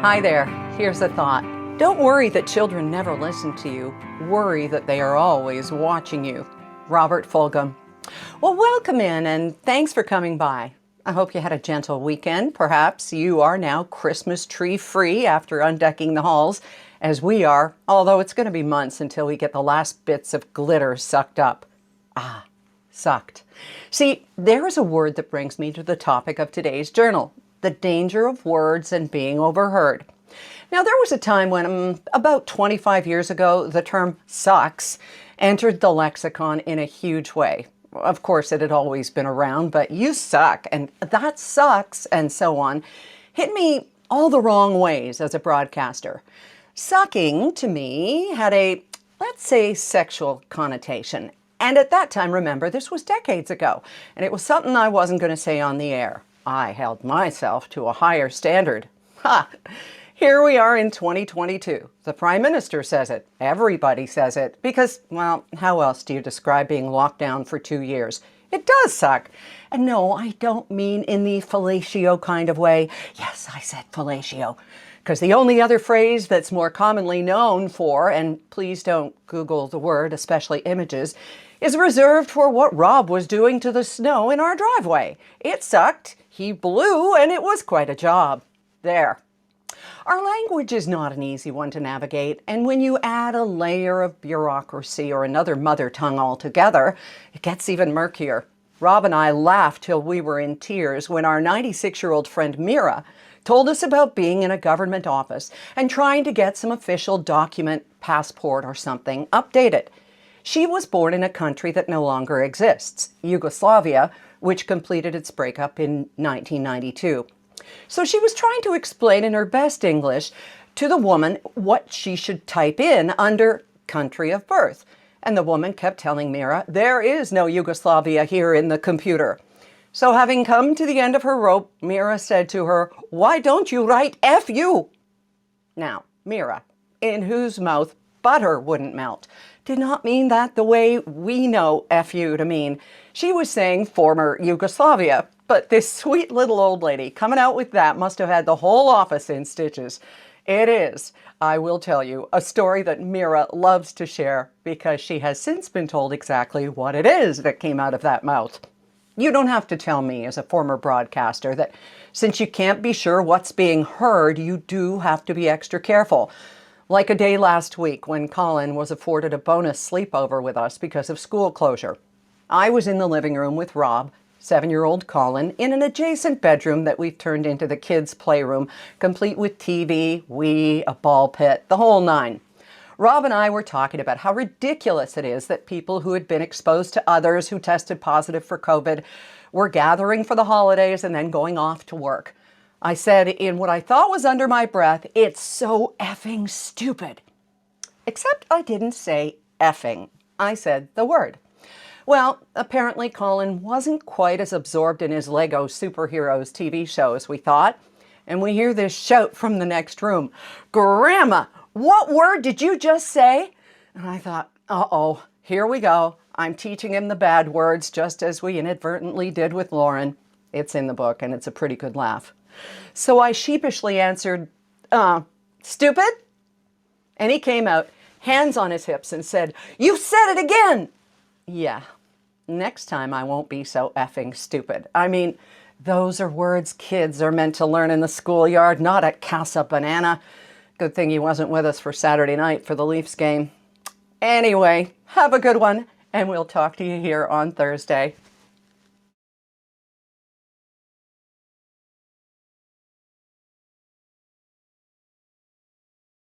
Hi there, here's a thought. Don't worry that children never listen to you. Worry that they are always watching you. Robert Fulghum. Well, welcome in and thanks for coming by. I hope you had a gentle weekend. Perhaps you are now Christmas tree free after undecking the halls, as we are, although it's going to be months until we get the last bits of glitter sucked up. Sucked. See, there is a word that brings me to the topic of today's journal, the danger of words and being overheard. Now, there was a time when, about 25 years ago, the term sucks entered the lexicon in a huge way. Of course, it had always been around, but you suck, and that sucks, and so on, hit me all the wrong ways as a broadcaster. Sucking, to me, had a, let's say, sexual connotation. And at that time, remember, this was decades ago, and it was something I wasn't going to say on the air. I held myself to a higher standard. Here we are in 2022. The Prime Minister says it. Everybody says it. Because, well, how else do you describe being locked down for 2 years? It does suck. And no, I don't mean in the fellatio kind of way. Yes, I said fellatio. Because the only other phrase that's more commonly known for, and please don't Google the word, especially images, is reserved for what Rob was doing to the snow in our driveway. It sucked, he blew, and it was quite a job. There. Our language is not an easy one to navigate, and when you add a layer of bureaucracy or another mother tongue altogether, it gets even murkier. Rob and I laughed till we were in tears when our 96-year-old friend Mira told us about being in a government office and trying to get some official document, passport or something, updated. She was born in a country that no longer exists, Yugoslavia, which completed its breakup in 1992. So she was trying to explain in her best English to the woman what she should type in under country of birth. And the woman kept telling Mira, there is no Yugoslavia here in the computer. So having come to the end of her rope, Mira said to her, why don't you write F-U? Now, Mira, in whose mouth butter wouldn't melt, did not mean that the way we know F-U to mean. She was saying former Yugoslavia. But this sweet little old lady coming out with that must have had the whole office in stitches. It is, I will tell you, a story that Mira loves to share because she has since been told exactly what it is that came out of that mouth. You don't have to tell me as a former broadcaster that since you can't be sure what's being heard, you do have to be extra careful. Like a day last week when Colin was afforded a bonus sleepover with us because of school closure. I was in the living room with Rob, 7-year-old Colin, in an adjacent bedroom that we've turned into the kids' playroom, complete with TV, Wii, a ball pit, the whole nine. Rob and I were talking about how ridiculous it is that people who had been exposed to others who tested positive for COVID were gathering for the holidays and then going off to work. I said in what I thought was under my breath, it's so effing stupid. Except I didn't say effing. I said the word. Well, apparently Colin wasn't quite as absorbed in his Lego superheroes TV show as we thought. And we hear this shout from the next room. Grandma, what word did you just say? And I thought, uh-oh, here we go. I'm teaching him the bad words just as we inadvertently did with Lauren. It's in the book and it's a pretty good laugh. So I sheepishly answered, stupid? And he came out, hands on his hips, and said, you said it again. Yeah, next time I won't be so effing stupid. I mean, those are words kids are meant to learn in the schoolyard, not at Casa Banana. Good thing he wasn't with us for Saturday night for the Leafs game. Anyway, have a good one, and we'll talk to you here on Thursday.